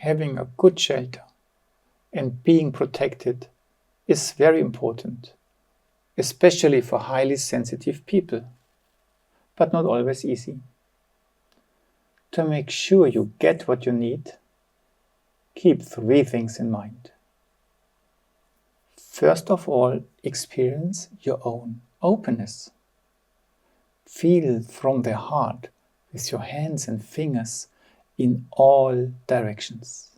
having a good shelter and being protected is very important, especially for highly sensitive people, but not always easy. To make sure you get what you need, keep 3 things in mind. First of all, experience your own openness. Feel from the heart with your hands and fingers in all directions.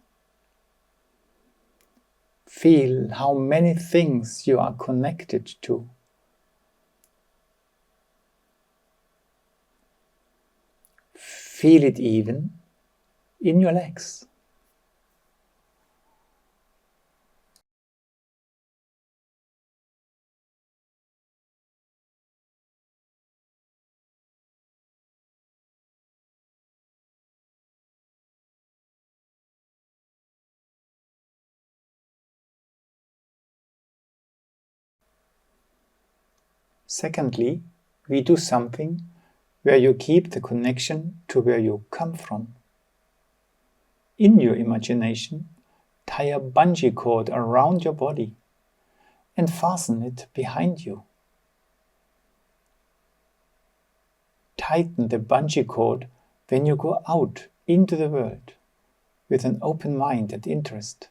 Feel how many things you are connected to. Feel it even in your legs. Secondly, we do something where you keep the connection to where you come from. In your imagination, tie a bungee cord around your body and fasten it behind you. Tighten the bungee cord when you go out into the world with an open mind and interest.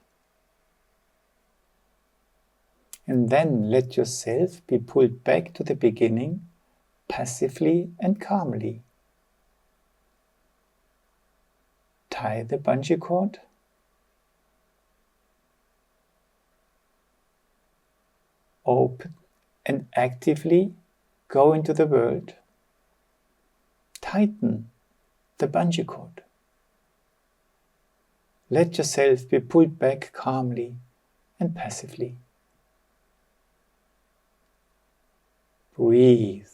And then let yourself be pulled back to the beginning, passively and calmly. Tie the bungee cord. Open and actively go into the world. Tighten the bungee cord. Let yourself be pulled back calmly and passively. Breathe.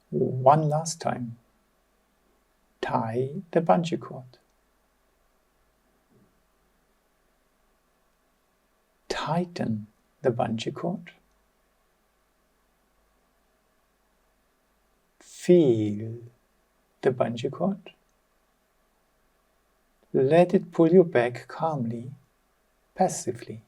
One last time. Tie the bungee cord. Tighten the bungee cord. Feel the bungee cord. Let it pull you back calmly, passively.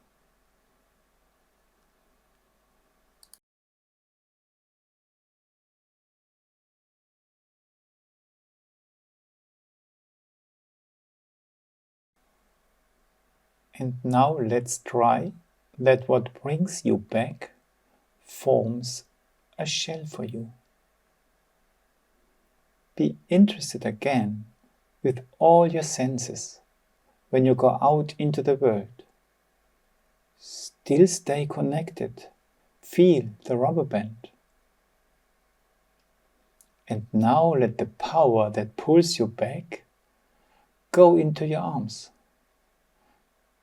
And now let's try that what brings you back forms a shell for you. Be interested again with all your senses when you go out into the world. Still stay connected. Feel the rubber band. And now let the power that pulls you back go into your arms.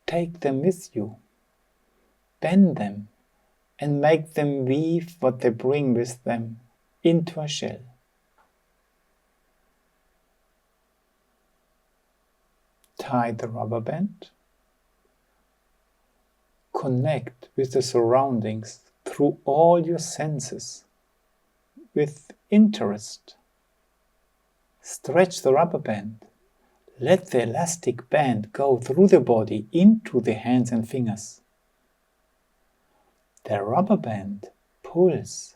Take them with you. Bend them and make them weave what they bring with them into a shell. Tie the rubber band. Connect with the surroundings through all your senses with interest. Stretch the rubber band. Let the elastic band go through the body into the hands and fingers. The rubber band pulls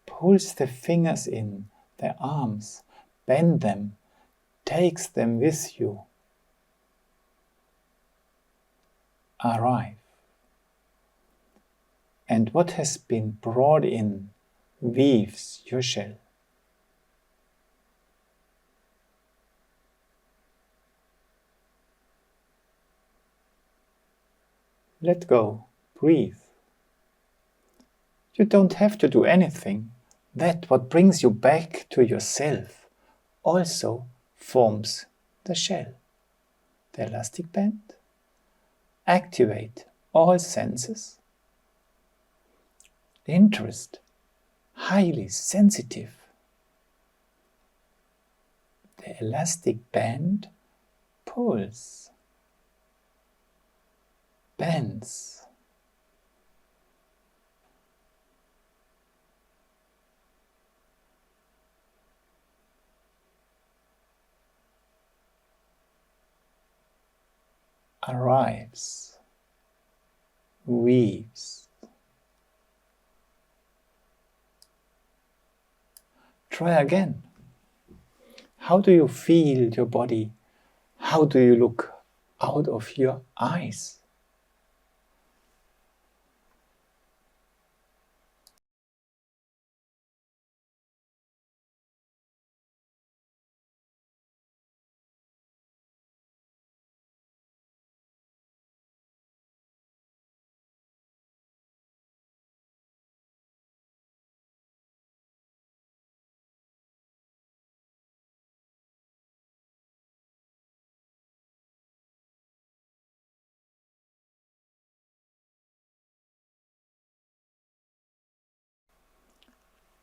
the fingers in, the arms, bend them, takes them with you. Arrive. And what has been brought in weaves your shell. Let go. Breathe. You don't have to do anything. That what brings you back to yourself also forms the shell. The elastic band. Activate all senses. Interest. Highly sensitive. The elastic band pulls, bends. arrives, weaves. Try again. How do you feel your body? How do you look out of your eyes?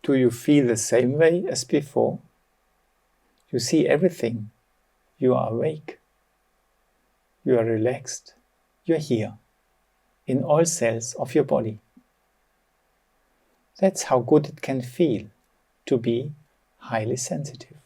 Do you feel the same way as before? You see everything. You are awake. You are relaxed. You are here, in all cells of your body. That's how good it can feel to be highly sensitive.